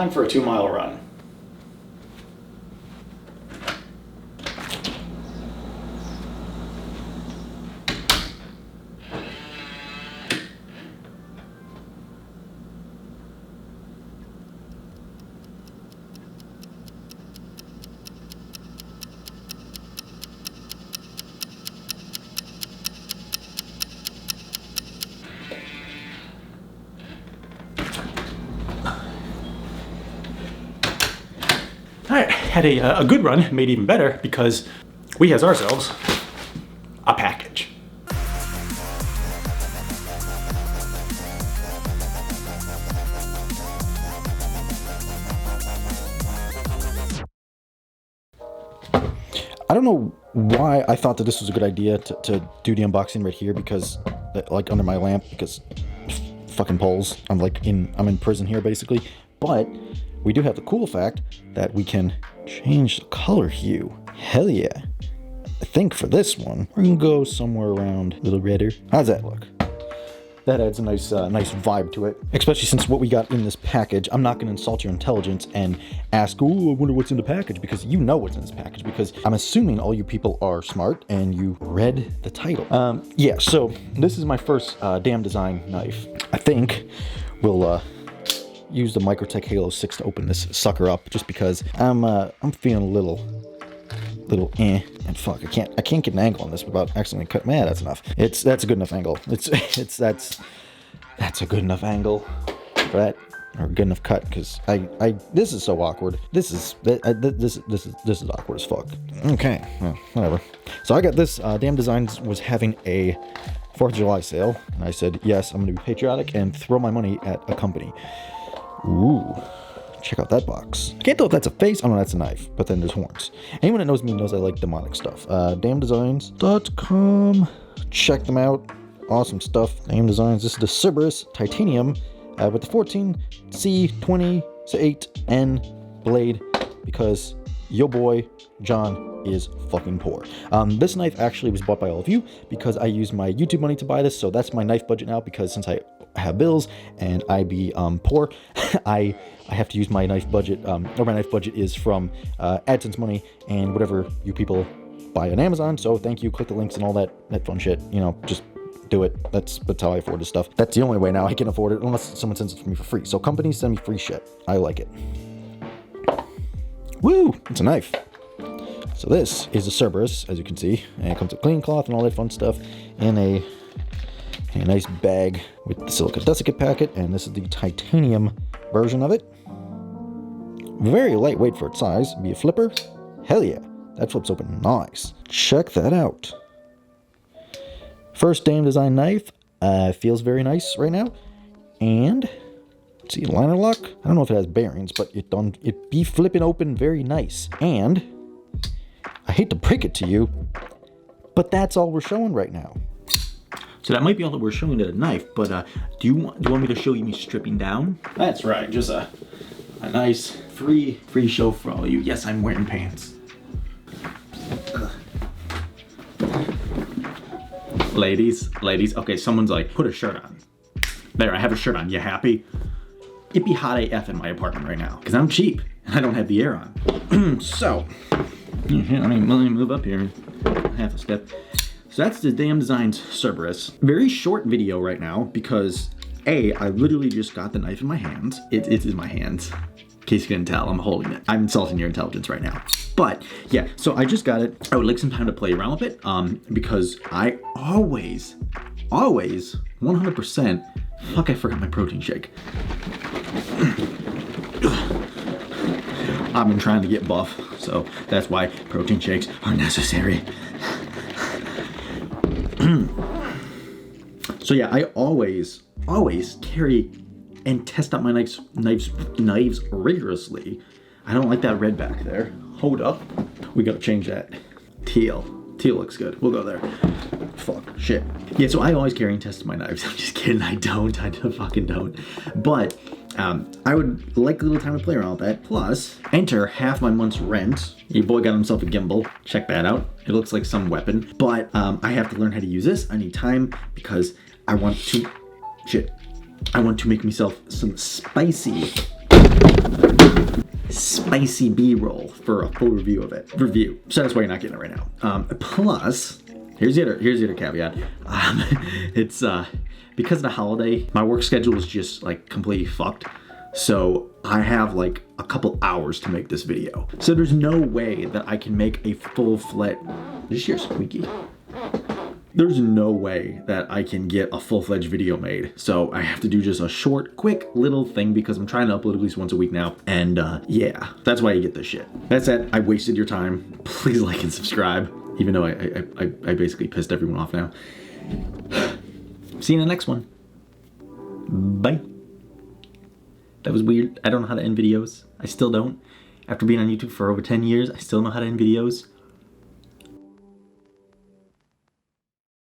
Time for a 2-mile run. Alright, had a good run, made even better because we has ourselves a package. I don't know why I thought that this was a good idea to do the unboxing right here, because like under my lamp, because fucking poles. I'm in prison here basically. But we do have the cool fact that we can change the color hue. Hell yeah. I think for this one, we're gonna go somewhere around a little redder. How's that look? That adds a nice vibe to it, especially since what we got in this package. I'm not gonna insult your intelligence and ask, oh, I wonder what's in the package, because you know what's in this package, because I'm assuming all you people are smart and you read the title. Yeah, so this is my first damn design knife. I think we'll use the Microtech Halo 6 to open this sucker up, just because I'm feeling a little and fuck, I can't get an angle on this without accidentally cutting. Man, that's enough. That's a good enough angle. That's a good enough angle for that, or good enough cut, because this is so awkward. This is awkward as fuck. Okay, well, whatever. So I got this. Damn Designs was having a 4th of July sale, and I said yes, I'm gonna be patriotic and throw my money at a company. Ooh, check out that box. I can't tell if that's a face. Oh no, that's a knife, but then there's horns. Anyone that knows me knows I like demonic stuff. Damndesigns.com. Check them out. Awesome stuff. Damn Designs. This is the Cerberus Titanium with the 14C28N blade, because yo boy John is fucking poor. This knife actually was bought by all of you because I used my YouTube money to buy this, so that's my knife budget now, because since I have bills and I be poor, I have to use my knife budget, or my knife budget is from AdSense money and whatever you people buy on Amazon. So thank you, click the links and all that fun shit, you know, just do it. That's how I afford this stuff. That's the only way now I can afford it, unless someone sends it to me for free. So companies send me free shit. I like it. Woo! It's a knife. So this is a Cerberus, as you can see, and it comes with clean cloth and all that fun stuff in a nice bag with the silica desiccate packet, and this is the titanium version of it. Very lightweight for its size. Be a flipper. Hell yeah, that flips open nice. Check that out. First Damn Design knife. Feels very nice right now. And let's see, liner lock. I don't know if it has bearings, but it be flipping open very nice. And I hate to break it to you, but that's all we're showing right now. So that might be all that we're showing to the knife, but do you want me to show you me stripping down? That's right, just a nice free show for all of you. Yes, I'm wearing pants. Ladies, okay, someone's like, put a shirt on. There, I have a shirt on, you happy? It'd be hot AF in my apartment right now, because I'm cheap, and I don't have the air on. So, let me move up here, half a step. So that's the Damn Designs Cerberus. Very short video right now, because I literally just got the knife in my hands. It is in my hands. In case you couldn't tell, I'm holding it. I'm insulting your intelligence right now. But yeah, so I just got it. I would like some time to play around with it, because I always, 100%, fuck, I forgot my protein shake. I've been trying to get buff, so that's why protein shakes are necessary. So yeah, I always carry and test out my knives rigorously. I don't like that red back there. Hold up. We gotta change that. Teal looks good. We'll go there. Fuck, shit. Yeah, so I always carry and test my knives. I'm just kidding, I fucking don't. But I would like a little time to play around with that. Plus, enter half my month's rent. Your boy got himself a gimbal. Check that out. It looks like some weapon. But I have to learn how to use this. I need time because I want to make myself some spicy spicy B-roll for a full review of it. So that's why you're not getting it right now. Plus, here's the other caveat. It's because of the holiday, my work schedule is just like completely fucked. So I have like a couple hours to make this video. So there's no way that I can make a full-fledged, this year's squeaky. There's no way that I can get a full-fledged video made. So I have to do just a short, quick little thing because I'm trying to upload at least once a week now. And yeah, that's why you get this shit. That's it, I wasted your time. Please like and subscribe. Even though I basically pissed everyone off now. See you in the next one. Bye. That was weird. I don't know how to end videos. I still don't. After being on YouTube for over 10 years, I still know how to end videos.